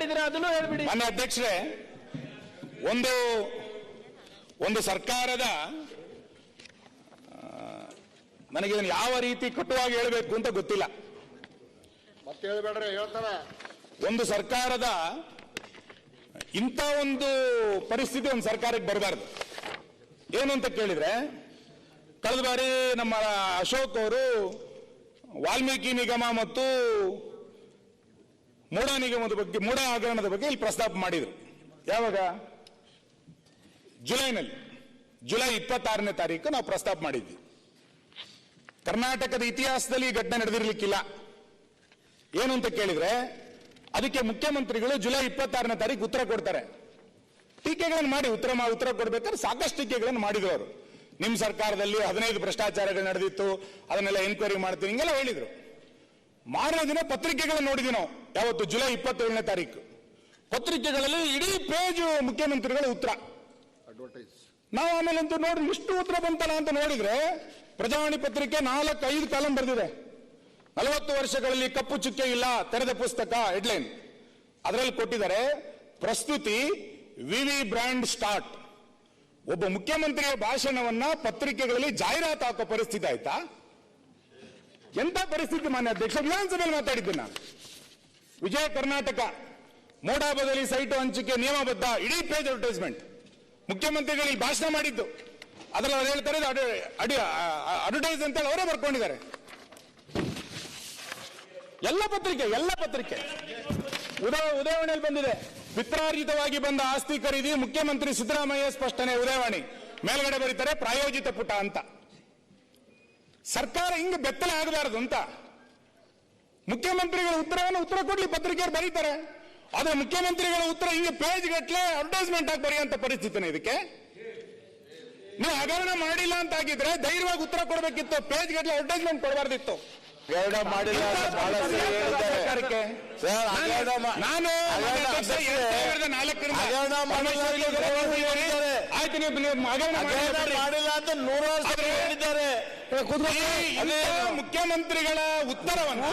ಮಾಡಿದಿರಾ ಅದನ್ನು ಹೇಳ್ಬಿಡಿ. ಮಾನ್ಯ ಅಧ್ಯಕ್ಷರೇ, ಒಂದು ಸರ್ಕಾರದ ನನಗೆ ಇದನ್ನು ಯಾವ ರೀತಿ ಕಟುವಾಗಿ ಹೇಳಬೇಕು ಅಂತ ಗೊತ್ತಿಲ್ಲ. ಮತ್ತೆ ಹೇಳ್ಬೇಡ್ರಿ, ಹೇಳ್ತಾರ. ಒಂದು ಸರ್ಕಾರದ ಇಂಥ ಒಂದು ಪರಿಸ್ಥಿತಿ ಒಂದು ಸರ್ಕಾರಕ್ಕೆ ಬರಬಾರ್ದು. ಏನು ಅಂತ ಕೇಳಿದ್ರೆ, ಕಳೆದ ಬಾರಿ ನಮ್ಮ ಅಶೋಕ್ ಅವರು ವಾಲ್ಮೀಕಿ ನಿಗಮ ಮತ್ತು ಮೂಡಾ ನಿಗಮದ ಬಗ್ಗೆ, ಮೂಡಾ ಹಗರಣದ ಬಗ್ಗೆ ಇಲ್ಲಿ ಪ್ರಸ್ತಾಪ ಮಾಡಿದರು. ಯಾವಾಗ? ಜುಲೈ 26ನೇ ತಾರೀಕು ನಾವು ಪ್ರಸ್ತಾಪ ಮಾಡಿದ್ವಿ. ಕರ್ನಾಟಕದ ಇತಿಹಾಸದಲ್ಲಿ ಈ ಘಟನೆ ನಡೆದಿರಲಿಕ್ಕಿಲ್ಲ. ಏನು ಅಂತ ಕೇಳಿದ್ರೆ, ಅದಕ್ಕೆ ಮುಖ್ಯಮಂತ್ರಿಗಳು ಜುಲೈ 26ನೇ ತಾರೀಕು ಉತ್ತರ ಕೊಡ್ತಾರೆ. ಟೀಕೆಗಳನ್ನು ಮಾಡಿ ಉತ್ತರ ಕೊಡ್ಬೇಕಾದ್ರೆ ಸಾಕಷ್ಟು ಟೀಕೆಗಳನ್ನು ಮಾಡಿದ್ರು ಅವರು. ನಿಮ್ಮ ಸರ್ಕಾರದಲ್ಲಿ 15 ಭ್ರಷ್ಟಾಚಾರಗಳು ನಡೆದಿತ್ತು, ಅದನ್ನೆಲ್ಲ ಎನ್ಕ್ವೈರಿ ಮಾಡ್ತೀನಿ, ಹಿಂಗೆಲ್ಲ ಹೇಳಿದ್ರು. ಮಾರನೇ ದಿನ ಪತ್ರಿಕೆಗಳನ್ನು ನೋಡಿದ್ವಿ ನಾವು. ಯಾವತ್ತು? ಜುಲೈ 27ನೇ ತಾರೀಕು ಪತ್ರಿಕೆಗಳಲ್ಲಿ ಇಡೀ ಪೇಜ್ ಮುಖ್ಯಮಂತ್ರಿಗಳ ಉತ್ತರ. ನಾವು ಆಮೇಲೆ ಅಂತೂ ನೋಡ್ರಿ ಇಷ್ಟು ಉತ್ತರ ಬಂತಲ್ಲ ಅಂತ ನೋಡಿದ್ರೆ, ಪ್ರಜಾವಾಣಿ ಪತ್ರಿಕೆ 4-5 ಕಾಲಂ ಬರೆದಿದೆ. 40 ವರ್ಷಗಳಲ್ಲಿ ಕಪ್ಪು ಚುಕ್ಕೆ ಇಲ್ಲ, ತೆರೆದ ಪುಸ್ತಕ ಹೆಡ್ಲೈನ್. ಅದರಲ್ಲಿ ಕೊಟ್ಟಿದ್ದಾರೆ, ಪ್ರಸ್ತುತಿ ವಿವಿ ಬ್ರ್ಯಾಂಡ್ ಸ್ಟಾರ್ಟ್. ಒಬ್ಬ ಮುಖ್ಯಮಂತ್ರಿಯ ಭಾಷಣವನ್ನ ಪತ್ರಿಕೆಗಳಲ್ಲಿ ಜಾಹೀರಾತು ಹಾಕೋ ಪರಿಸ್ಥಿತಿ ಆಯ್ತಾ? ಎಂತ ಪರಿಸ್ಥಿತಿ ಮಾನ್ಯ ಅಧ್ಯಕ್ಷ? ವಿಧಾನಸಭೆಯಲ್ಲಿ ಮಾತಾಡಿದ್ದೀನಿ ನಾನು. ವಿಜಯ ಕರ್ನಾಟಕ ಮೋಡಾ ಬದಲಿ ಸೈಟು ಹಂಚಿಕೆ ನಿಯಮಬದ್ಧ, ಇಡೀ ಪೇಜ್ ಅಡ್ವರ್ಟೈಸ್ಮೆಂಟ್. ಮುಖ್ಯಮಂತ್ರಿಗಳಿಗೆ ಭಾಷಣ ಮಾಡಿದ್ದು ಅದರಲ್ಲಿ ಅವ್ರು ಹೇಳ್ತಾರೆ ಅಡ್ವರ್ಟೈಸ್ ಅಂತ ಅವರೇ ಬರ್ಕೊಂಡಿದ್ದಾರೆ. ಎಲ್ಲ ಪತ್ರಿಕೆ ಉದಯವಾಣಿಯಲ್ಲಿ ಬಂದಿದೆ. ಪಿತ್ರಾರ್ಜಿತವಾಗಿ ಬಂದ ಆಸ್ತಿ ಖರೀದಿ, ಮುಖ್ಯಮಂತ್ರಿ ಸಿದ್ದರಾಮಯ್ಯ ಸ್ಪಷ್ಟನೆ. ಉದಯವಾಣಿ ಮೇಲ್ಗಡೆ ಬರೀತಾರೆ ಪ್ರಾಯೋಜಿತ ಪುಟ ಅಂತ. ಸರ್ಕಾರ ಹಿಂಗೆ ಬೆತ್ತಲೆ ಆಗಬಾರದು ಅಂತ ಮುಖ್ಯಮಂತ್ರಿಗಳ ಉತ್ತರ ಕೊಡ್ಲಿ, ಪತ್ರಿಕೆಯವರು ಬರೀತಾರೆ. ಆದ್ರೆ ಮುಖ್ಯಮಂತ್ರಿಗಳ ಉತ್ತರ ಹಿಂಗೆ ಪೇಜ್ ಗಟ್ಟಲೆ ಅಡ್ವರ್ಟೈಸ್ಮೆಂಟ್ ಆಗಿ ಬರೆಯುವಂತ ಪರಿಸ್ಥಿತಿನೇ ಇದಕ್ಕೆ. ನೀವು ಹಗರಣ ಮಾಡಿಲ್ಲ ಅಂತ ಆಗಿದ್ರೆ ಧೈರ್ಯವಾಗಿ ಉತ್ತರ ಕೊಡಬೇಕಿತ್ತು, ಪೇಜ್ ಗಟ್ಟಲೆ ಅಡ್ವರ್ಟೈಸ್ಮೆಂಟ್ ಕೊಡಬಾರ್ದಿತ್ತು. ಮಾಡಿಲ್ಲ ನಾನು ಅಂತ 100 ವರ್ಷ ಹೇಳಿದ್ದಾರೆ. ಮುಖ್ಯಮಂತ್ರಿಗಳ ಉತ್ತರವನ್ನು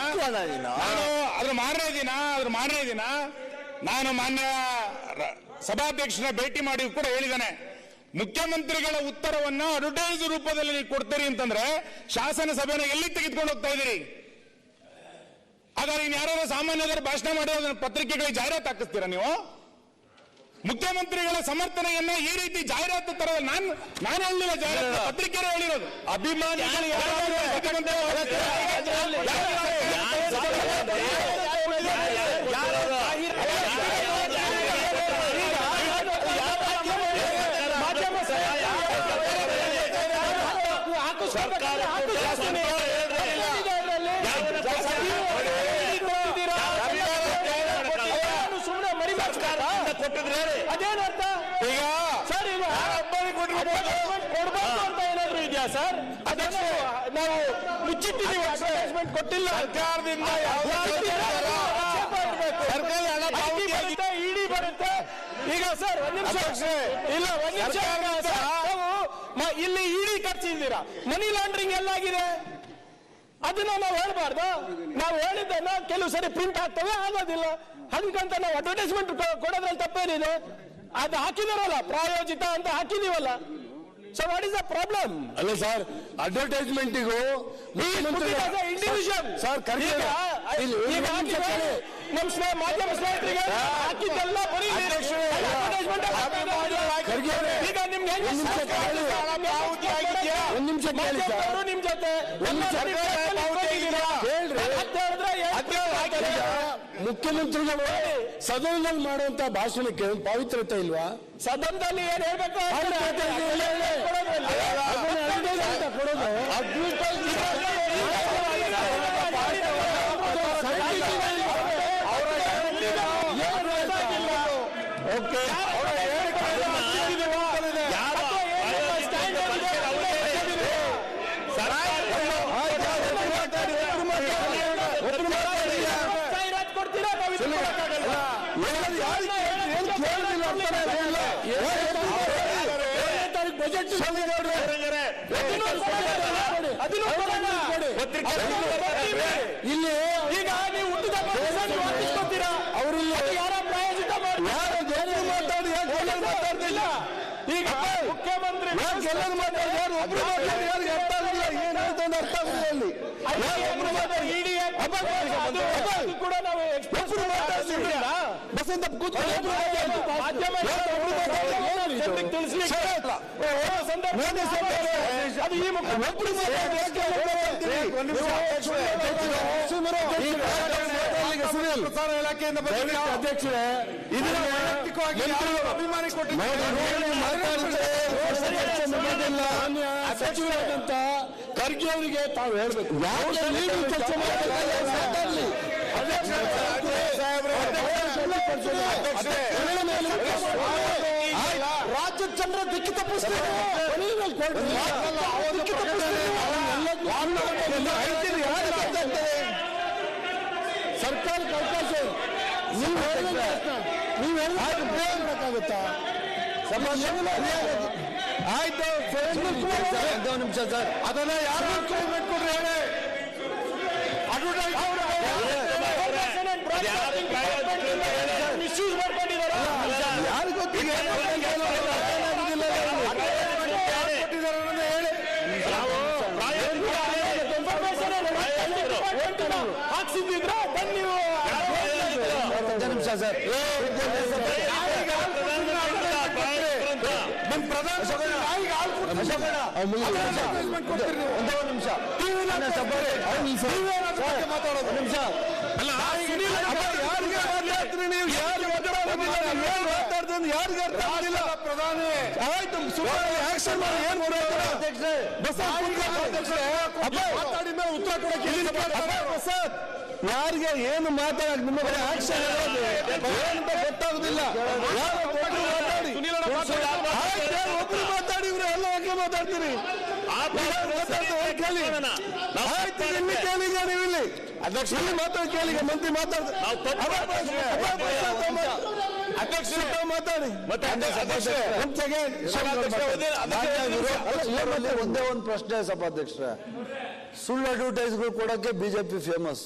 ಅದ್ರ ಮಾರನೇ ದಿನ ನಾನು ಮಾನ್ಯ ಸಭಾಧ್ಯಕ್ಷನ ಭೇಟಿ ಮಾಡಿ ಕೂಡ ಹೇಳಿದ್ದೇನೆ, ಮುಖ್ಯಮಂತ್ರಿಗಳ ಉತ್ತರವನ್ನ ಅಡ್ವರ್ಟೈಸ್ ರೂಪದಲ್ಲಿ ಕೊಡ್ತೀರಿ ಅಂತಂದ್ರೆ ಶಾಸನ ಸಭೆನ ಎಲ್ಲಿ ತೆಗೆದುಕೊಂಡು ಹೋಗ್ತಾ ಇದ್ದೀರಿ? ಹಾಗಾದ್ರೆ ಇನ್ ಯಾರು ಸಾಮಾನ್ಯರು ಭಾಷಣ ಮಾಡೋದನ್ನ ಪತ್ರಿಕೆಗಳಿಗೆ ಜಾಹೀರಾತು ಹಾಕಿಸ್ತೀರಾ ನೀವು? ಮುಖ್ಯಮಂತ್ರಿಗಳ ಸಮರ್ಥನೆಯನ್ನ ಈ ರೀತಿ ಜಾಹೀರಾತು ತರ ನಾನು ಹೇಳಿಲ್ಲ, ಜಾಹೀರಾತು ಪತ್ರಿಕೆಯೇ ಹೇಳಿರೋದು. ಅಭಿಮಾನಿಗಳು ಅದೇನರ್ಥ? ಕೊಡ್ಬೇಕು ಅಂತ ಏನಾದ್ರು ಇದೆಯಾ ಸರ್? ನಾವು ಮುಚ್ಚಿಟ್ಟಿದ್ದೀವಿ, ಅಡ್ವರ್ಟೈಸ್ಮೆಂಟ್ ಕೊಟ್ಟಿಲ್ಲ. ಸರ್ಕಾರದಿಂದ ಇಡಿ ಬರುತ್ತೆ ಈಗ ಸರ್. ಒಂದ್ ನಿಮಿಷ ಇಲ್ಲ, ಒಂದ್ ನಿಮಿಷ. ಇಲ್ಲಿ ಇಡಿ ಖರ್ಚಿದ್ದೀರಾ, ಮನಿ ಲಾಂಡ್ರಿಂಗ್ ಎಲ್ಲಾಗಿದೆ ಅದನ್ನ ನಾವು ಹೇಳ್ಬಾರ್ದು. ನಾವು ಹೇಳಿದ್ದನ್ನ ಕೆಲವು ಸರಿ ಪ್ರಿಂಟ್ ಆಗ್ತವೆ, ಆಗೋದಿಲ್ಲ. ಹಂಗಂತ ನಾವು ಅಡ್ವರ್ಟೈಸ್ಮೆಂಟ್ ಕೊಡೋದ್ರಲ್ಲಿ ತಪ್ಪೇನಿದೆ? ಅದು ಹಾಕಿದಾರಲ್ಲ, ಪ್ರಾಯೋಜಿತ ಅಂತ ಹಾಕಿದೀವಲ್ಲ. So what is the problem? ಅಲ್ಲ ಸರ್, ಅಡ್ವರ್ಟೈಸ್ಮೆಂಟಿಗೂ ಇಂಡಿವಿಜುವಲ್ ಸರ್ ನಮ್ಮ ಮಾಧ್ಯಮ ಸ್ನೇಹಿತರಿಗೆ ಹಾಕಿದ್ದೆಲ್ಲ ಬರೀ ಈಗ ನಿಮ್ಗೆ ನಿಮ್ ಜೊತೆ ಮುಖ್ಯಮಂತ್ರಿಗಳು ಸದನದಲ್ಲಿ ಮಾಡುವಂತ ಭಾಷಣಕ್ಕೆ ಪಾವಿತ್ರತೆ ಇಲ್ವಾ? ಸದನದಲ್ಲಿ ಏನ್ ಹೇಳ್ಬೇಕು? ಇಲ್ಲಿ ಈಗ ನೀವು ಹುಟ್ಟಿದ ಅವರಿಲ್ಲ, ಯಾರ ಪ್ರಾಯ ಈಗ ಮುಖ್ಯಮಂತ್ರಿ ಎಲ್ಲರೂ ಮಾತಾಡಿ, ಯಾರು ಒಬ್ರು ಮಾತಾಡಿ, ಯಾರಿಗೆ ಅರ್ಥ ಆಗಿಲ್ಲ, ಏನ್ ಹೇಳ್ತಾ ಅಂತ ಅರ್ಥ ಆಗಿಲ್ಲ ಇಲ್ಲಿ. ಇಡಿ ಕೂಡ ನಾವು ಒಬ್ರು ಮಾತಾಡ್ತಿಲ್ಲ. ಬಸಂತ ಕೂತ್ಕೊಂಡು ಮಾಧ್ಯಮ ತಿಳಿಸ್ಲಿಕ್ಕೆ ಅದು ಈ ಒಬ್ರು ಪ್ರಸಾರ ಇಲಾಖೆಯಿಂದ ಅಧ್ಯಕ್ಷರೇ, ಇದನ್ನ ವೈಯಕ್ತಿಕವಾಗಿ ಅಭಿಮಾನಿ ಸಚಿವರಾದಂತ ಖರ್ಗೆ ಅವರಿಗೆ ತಾವು ಹೇಳ್ಬೇಕು, ಚರ್ಚೆ ಮಾತಾಡಲಿ. ರಾಜ್ಯದ ಜನರ ದಿಕ್ಕಿ ತಪ್ಪಿಸ್ತಾರೆ. ಸರ್ಕಾರಕ್ಕೆ ಅವಕಾಶ ನೀವು ಹೇಳಬೇಕಾಗುತ್ತಾ? ಆಯ್ತು, ಒಂದು ನಿಮಿಷ ಸರ್, ಅದನ್ನ ಯಾರು ಕೊಡ್ರಿ ಹೇಳಿ. ಮಿಸ್ಯೂಸ್ ಮಾಡ್ಕೊಂಡಿದ್ದಾರೆ. ಯಾರು ಗೊತ್ತಿಲ್ಲ ಹಾಕ್ಸಿದ್ರೆ ನೀವು ನಿಮಿಷ ಸರ್, ಪ್ರಧಾನಿ ಆಯ್ತು, ಆಕ್ಷನ್ ಮಾಡಿ. ಏನ್ ಮಾತಾಡಿ ಮೇಲೆ ಉತ್ತರ ಕೊಡಕ್ಕೆ ಯಾರಿಗೆ ಏನು ಮಾತಾಡ ನಿಮ್ಮ ಆಕ್ಷನ್ ಏನಂತ ಗೊತ್ತಾಗುದಿಲ್ಲ. ಒಬ್ರು ಮಾತಾಡಿ, ಇವ್ರು ಎಲ್ಲ ಯಾಕೆ ಮಾತಾಡ್ತೀರಿ? ಕೇಳಿ, ಆಯ್ತು, ಇಲ್ಲಿ ಕೇಳಿ, ನೀವು ಇಲ್ಲಿ ಅಧ್ಯಕ್ಷ ಇಲ್ಲಿ ಮಾತಾಡಿ, ಕೇಳಿ, ಮಂತ್ರಿ ಮಾತಾಡ್ತಾರೆ. ಅಧ್ಯಕ್ಷ ಮಾತಾಡಿ. ಒಂದೇ ಒಂದು ಪ್ರಶ್ನೆ ಸಭಾಧ್ಯಕ್ಷರೇ, ಸುಳ್ಳು ಅಡ್ವರ್ಟೈಸ್ಗಳು ಕೊಡಕ್ಕೆ ಬಿಜೆಪಿ ಫೇಮಸ್.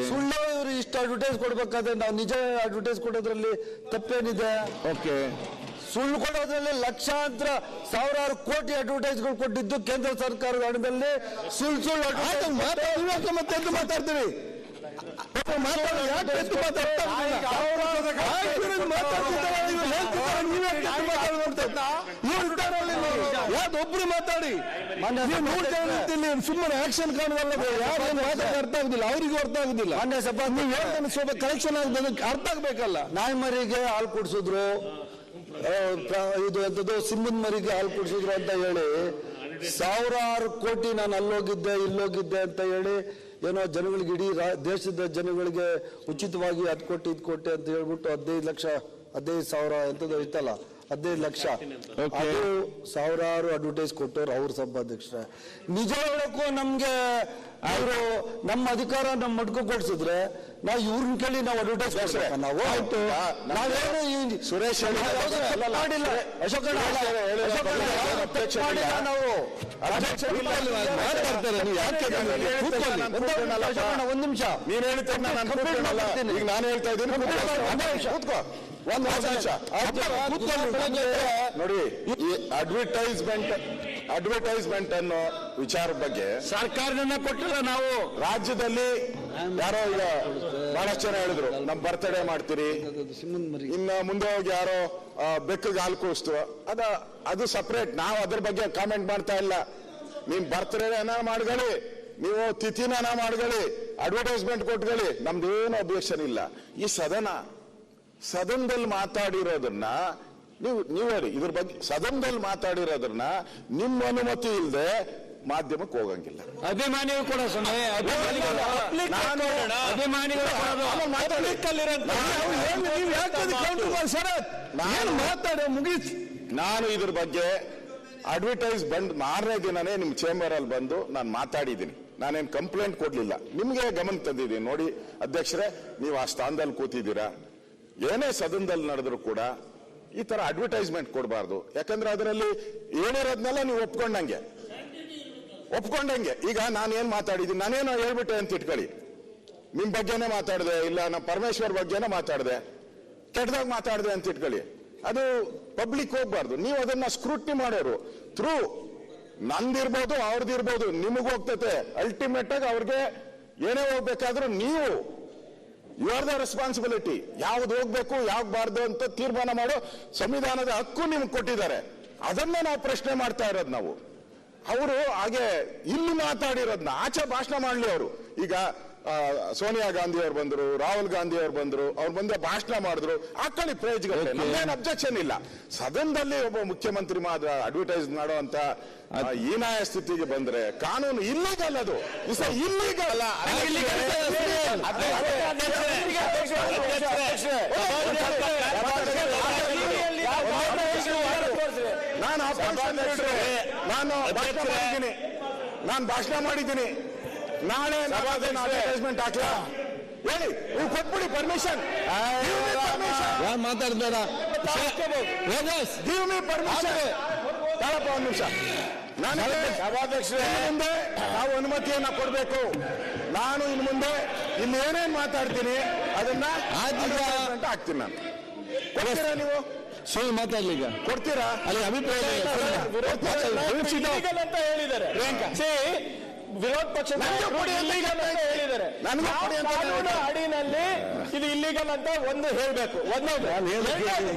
ಸುಳ್ಳು ಇವರು ಇಷ್ಟು ಅಡ್ವರ್ಟೈಸ್ ಕೊಡ್ಬೇಕಾದ್ರೆ ನಾವು ನಿಜ ಅಡ್ವರ್ಟೈಸ್ ಕೊಡೋದ್ರಲ್ಲಿ ತಪ್ಪೇನಿದೆ? ಓಕೆ, ಸುಳ್ಳು ಕೊಡೋದ್ರಲ್ಲಿ ಲಕ್ಷಾಂತರ ಸಾವಿರಾರು ಕೋಟಿ ಅಡ್ವರ್ಟೈಸ್ಗಳು ಕೊಟ್ಟಿದ್ದು ಕೇಂದ್ರ ಸರ್ಕಾರದ ಹಣದಲ್ಲಿ ಸುಳ್ಳು ಅಡ್ವರ್ಟೈಸ್ ಮತ್ತೆ ಎಂದು ಮಾತಾಡ್ತೀವಿ. ಒಬ್ರು ಮಾತಾಡಿ, ಸುಮ್ಮನೆ ಆಕ್ಷನ್ ಕಾಣುವಲ್ಲ, ಯಾರು ಮಾತಾಡಿ ಅರ್ಥ ಆಗುದಿಲ್ಲ, ಅವರಿಗೂ ಅರ್ಥ ಆಗುದಿಲ್ಲ. ನೀವು ಹೇಳ್ತಾನೆ ಸ್ವಲ್ಪ ಕಲೆಕ್ಷನ್ ಆಗುದು ಅರ್ಥ ಆಗ್ಬೇಕಲ್ಲ. ನಾಯಿ ಮರಿಗೆ ಹಾಲು ಕುಡಿಸಿದ್ರು, ಇದು ಎಂತದ್ದು ಸಿಂಹದ ಮರಿಗೆ ಹಾಲು ಕುಡಿಸಿದ್ರು ಅಂತ ಹೇಳಿ ಸಾವಿರಾರು ಕೋಟಿ ನಾನು ಅಲ್ಲೋಗಿದ್ದೆ ಇಲ್ಲೋಗಿದ್ದೆ ಅಂತ ಹೇಳಿ ಏನೋ ಜನಗಳಿಗೆ, ಇಡೀ ದೇಶದ ಜನಗಳಿಗೆ ಉಚಿತವಾಗಿ 10 ಕೋಟಿ 5 ಕೋಟಿ ಅಂತ ಹೇಳ್ಬಿಟ್ಟು 15 ಲಕ್ಷ 15,000 ಎಂತದ್ದು ಐತಲ್ಲ 15 ಲಕ್ಷ ಅದು ಸಾವಿರಾರು ಅಡ್ವರ್ಟೈಸ್ ಕೊಟ್ಟವ್ರು ಅವ್ರ ಸಭಾಧ್ಯಕ್ಷರೇ. ನಿಜ ಹೇಳಕ್ಕೂ ನಮ್ಗೆ ಅವರು ನಮ್ಮ ಅಧಿಕಾರ ನಮ್ಮ ಮಡ್ಕೊ ಕೊಡ್ಸಿದ್ರೆ ನಾವು ಇವ್ರನ್ನ ಕೇಳಿ ನಾವು ಅಡ್ವರ್ಟೈಸ್ ಕೊಡ್ಬೇಕು. ನಾವು ಆಯ್ತು, ನಾವೇನು ಸುರೇಶ್ ಮಾಡಿಲ್ಲ, ಅಶೋಕ ಒಂದ್ ನಿಮಿಷ ನೀನ್ ಹೇಳ್ತೇನೆ, ಈಗ ನಾನು ಹೇಳ್ತಾ ಇದ್ದೀನಿ. ನೋಡಿ, ಈ ಅಡ್ವರ್ಟೈಸ್ಮೆಂಟ್ ಅನ್ನೋ ವಿಚಾರದ ಬಗ್ಗೆ ಸರ್ಕಾರದಿಂದ ಕೊಟ್ಟಿಲ್ಲ. ನಾವು ರಾಜ್ಯದಲ್ಲಿ ಯಾರೋ ಈಗ ಬಹಳಷ್ಟು ಜನ ಹೇಳಿದ್ರು ನಮ್ ಬರ್ತಡೇ ಮಾಡ್ತೀರಿ, ಇನ್ನು ಮುಂದೆ ಹೋಗಿ ಯಾರೋ ಬೆಕ್ಕಗೆ ಹಾಲು ಕೂರಿಸ್ತು, ಅದು ಸಪರೇಟ್. ನಾವು ಅದ್ರ ಬಗ್ಗೆ ಕಾಮೆಂಟ್ ಮಾಡ್ತಾ ಇಲ್ಲ. ನಿಮ್ ಬರ್ತಡೇನ ಮಾಡ್ಕೊಳ್ಳಿ, ನೀವು ತಿಥಿನ ಮಾಡ್ಕೊಳ್ಳಿ, ಅಡ್ವರ್ಟೈಸ್ಮೆಂಟ್ ಕೊಟ್ಕೊಳ್ಳಿ, ನಮ್ದೇನು ಅಬ್ಜೆಕ್ಷನ್ ಇಲ್ಲ. ಈ ಸದನದಲ್ಲಿ ಮಾತಾಡಿರೋದನ್ನ ನೀವು ಹೇಳಿ, ಇದ್ರ ಬಗ್ಗೆ ಸದನದಲ್ಲಿ ಮಾತಾಡಿರೋದನ್ನ ನಿಮ್ಮ ಅನುಮತಿ ಇಲ್ಲದೆ ಮಾಧ್ಯಮಕ್ಕೆ ಹೋಗಂಗಿಲ್ಲ. ಅಭಿಮಾನಿಗಳು ಕೂಡ ಮಾತಾಡ ಮುಗೀತು. ನಾನು ಇದ್ರ ಬಗ್ಗೆ ಅಡ್ವರ್ಟೈಸ್ ಬಂದ್ ಮಾರನೇ ದಿನನೇ ನಿಮ್ ಚೇಂಬರ್ ಅಲ್ಲಿ ಬಂದು ನಾನು ಮಾತಾಡಿದ್ದೀನಿ. ನಾನೇನು ಕಂಪ್ಲೇಂಟ್ ಕೊಡ್ಲಿಲ್ಲ, ನಿಮ್ಗೆ ಗಮನ ತಂದಿದ್ದೀನಿ. ನೋಡಿ ಅಧ್ಯಕ್ಷರೇ, ನೀವು ಆ ಸ್ಥಾನದಲ್ಲಿ ಕೂತಿದ್ದೀರಾ, ಏನೇ ಸದನದಲ್ಲಿ ನಡೆದ್ರು ಕೂಡ ಈ ತರ ಅಡ್ವರ್ಟೈಸ್ಮೆಂಟ್ ಕೊಡಬಾರ್ದು. ಯಾಕಂದ್ರೆ ಅದರಲ್ಲಿ ಹೇಳಿರೋದ್ನೆಲ್ಲ ನೀವು ಒಪ್ಕೊಂಡಂಗೆ. ಈಗ ನಾನು ಏನ್ ಮಾತಾಡಿದ್ದೀನಿ, ನಾನೇನೋ ಹೇಳ್ಬಿಟ್ಟೆ ಅಂತ ಇಟ್ಕೊಳ್ಳಿ, ನಿಮ್ ಬಗ್ಗೆನೇ ಮಾತಾಡಿದೆ, ಇಲ್ಲ ನಮ್ಮ ಪರಮೇಶ್ವರ್ ಬಗ್ಗೆನೇ ಮಾತಾಡಿದೆ, ಕೆಟ್ಟದಾಗ ಮಾತಾಡಿದೆ ಅಂತ ಇಟ್ಕೊಳ್ಳಿ, ಅದು ಪಬ್ಲಿಕ್ ಹೋಗ್ಬಾರ್ದು. ನೀವು ಅದನ್ನ ಸ್ಕ್ರೂಟ್ನಿ ಮಾಡೋರು ಥ್ರೂ ನಂದಿರ್ಬೋದು ಅವ್ರದ್ದಿರ್ಬೋದು ನಿಮಗ್ ಹೋಗ್ತತೆ. ಅಲ್ಟಿಮೇಟ್ ಆಗಿ ಅವ್ರಿಗೆ ಏನೇ ಹೋಗ್ಬೇಕಾದ್ರೂ ನೀವು ಯು ಆರ್ ದ ರೆಸ್ಪಾನ್ಸಿಬಿಲಿಟಿ. ಯಾವ್ದು ಹೋಗ್ಬೇಕು ಯಾವ್ದು ಅಂತ ತೀರ್ಮಾನ ಮಾಡೋ ಸಂವಿಧಾನದ ಹಕ್ಕು ನಿಮ್ಗೆ ಕೊಟ್ಟಿದ್ದಾರೆ. ಅದನ್ನ ನಾವು ಪ್ರಶ್ನೆ ಮಾಡ್ತಾ ಇರೋದು ನಾವು. ಅವರು ಹಾಗೆ ಇಲ್ಲಿ ಮಾತಾಡಿರೋದನ್ನ ಆಚೆ ಭಾಷಣ ಮಾಡ್ಲಿ ಅವರು. ಈಗ ಸೋನಿಯಾ ಗಾಂಧಿ ಅವ್ರು ಬಂದ್ರು, ರಾಹುಲ್ ಗಾಂಧಿ ಅವ್ರು ಬಂದ್ರು, ಅವ್ರು ಬಂದ್ರೆ ಭಾಷಣ ಮಾಡಿದ್ರು, ಹಾಕೊಳ್ಳಿ ಪ್ರಯೋಜನ, ನಮ್ದೇನು ಅಬ್ಜೆಕ್ಷನ್ ಇಲ್ಲ. ಸದನದಲ್ಲಿ ಒಬ್ಬ ಮುಖ್ಯಮಂತ್ರಿ ಮಾತ್ರ ಅಡ್ವರ್ಟೈಸ್ ಮಾಡೋ ಅಂತ ಹೀನಾಯ ಸ್ಥಿತಿಗೆ ಬಂದ್ರೆ ಕಾನೂನು ಇಲ್ಲಿಗಲ್. ಅದು ಇಲ್ಲಿಗಲ್. ನಾನು ಭಾಷಣ ಮಾಡಿದ್ದೀನಿ. ನಾಳೆ ಅಡ್ವರ್ಟೈಸ್ಮೆಂಟ್ ಹಾಕ್ಲಾ ಹೇಳಿ, ನೀವು ಕೊಟ್ಬಿಡಿ ಪರ್ಮಿಷನ್. ಮಾತಾಡ್ಬೇಡ, ಗಿವ್ ಮಿ ಪರ್ಮಿಷನ್. ತಾಳಪ್ಪ ಒಂದು ನಿಮಿಷ. ಮುಂದೆ ನಾವು ಅನುಮತಿಯನ್ನ ಕೊಡ್ಬೇಕು. ನಾನು ಇನ್ನು ಮುಂದೆ ಇಲ್ಲಿ ಏನೇನ್ ಮಾತಾಡ್ತೀನಿ ಅದನ್ನ ಹಾಕ್ತೀನಿ. ನಾನು ಕೊಡ್ತೀರಾ? ನೀವು ಸುಳ್ಳು ಮಾತಾಡ್ಲಿ ಈಗ ಕೊಡ್ತೀರಾ? ಅಲ್ಲಿ ಅಭಿಪ್ರಾಯ ಅಂತ ಹೇಳಿದ್ದಾರೆ. ವಿರೋಧ ಪಕ್ಷ ಹೇಳಿದ್ದಾರೆ. ಕಾನೂನು ಅಡಿನಲ್ಲಿ ಇದು ಇಲ್ಲಿಗಲ್ ಅಂತ ಒಂದು ಹೇಳ್ಬೇಕು.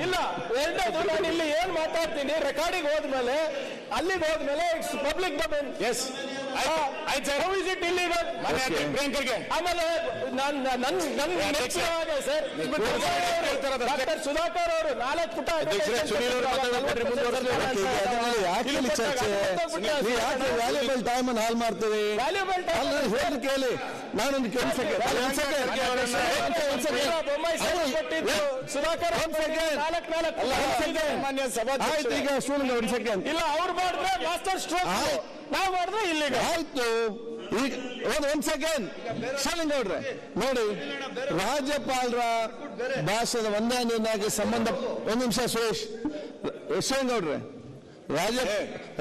ಇಲ್ಲ ಎರಡನೇದು, ನಾನು ಇಲ್ಲಿ ಏನ್ ಮಾತಾಡ್ತೀನಿ ರೆಕಾರ್ಡಿಂಗ್ ಹೋದ್ಮೇಲೆ ಅಲ್ಲಿಗೆ ಹೋದ್ಮೇಲೆ it's public domain. Yes, how is it illegal? ಆಮೇಲೆ ಸರ್ ಡಾಕ್ಟರ್ ಸುಧಾಕರ್ ಅವರು 4 ಪುಟ ವ್ಯಾಲ್ಯೂಬಲ್ ಟೈಮ್ ಅನ್ನು ಹಾಳು ಮಾಡ್ತೇವೆ. ಹೇಳಿ ಕೇಳಿ, ನಾನೊಂದು ಸುಧಾಕರ್ ಆಯ್ತು. ಈಗ ಸ್ಟೂಡೆಂಟ್ ಒಂದು ಸೆಕೆಂಡ್. ಇಲ್ಲ, ಅವ್ರು ಮಾಡಿದ್ರೆ ಮಾಸ್ಟರ್ ಸ್ಟ್ರೋಕ್, ನಾವು ಮಾಡಿದ್ರೆ ಇಲ್ಲಿಗೆ ಆಯ್ತು. ಈಗ ಒಂದ್ ಸೆಕೆಂಡ್ ಶಿವಲಿಂಗೌಡ್ರೆ ನೋಡಿ, ರಾಜ್ಯಪಾಲರ ಭಾಷಣದ ವಂದನೆಗೆ ಸಂಬಂಧ ಒಂದು ನಿಮಿಷ ಸುರೇಶ್ ಶಿವಲಿಂಗೌಡ್ರೆ,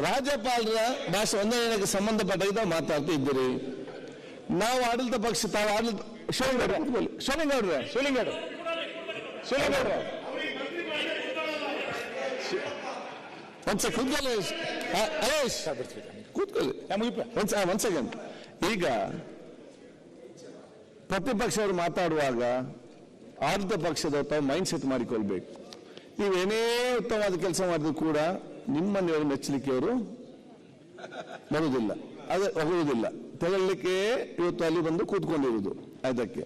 ರಾಜ್ಯಪಾಲರ ಭಾಷೆ ವಂದನೆಗೆ ಸಂಬಂಧಪಟ್ಟ ಮಾತಾಡ್ತಾ ಇದ್ದೀರಿ. ನಾವು ಆಡಳಿತ ಪಕ್ಷ, ತಾವು ಆಡಳಿತ ಶಿವಲಿಂಗೌಡ್ರೆ ಒಂದ್ಸೆ ಕೂತ್ಕೊಳ್ಳಿ ಹರೇಶ್, ಕೂತ್ಕೊಳ್ಳಿ ಒಂದ್ ಸೆಕೆಂಡ್. ಈಗ ಪ್ರತಿಪಕ್ಷವರು ಮಾತಾಡುವಾಗ ಆಡಳಿತ ಪಕ್ಷದವರು ತಾವು ಮೈಂಡ್ ಸೆಟ್ ಮಾಡಿಕೊಳ್ಬೇಕು. ನೀವೇನೇ ಉತ್ತಮವಾದ ಕೆಲಸ ಮಾಡಿದ್ರು ಕೂಡ ನಿಮ್ಮನ್ನು ಮೆಚ್ಚಲಿಕ್ಕೆ ಅವರು ಬರುವುದಿಲ್ಲ, ಅದು ಹೋಗುವುದಿಲ್ಲ. ತಗೊಳ್ಳಿಕ್ಕೆ ಇವತ್ತು ಅಲ್ಲಿ ಬಂದು ಕೂತ್ಕೊಂಡಿರುವುದು ಅದಕ್ಕೆ.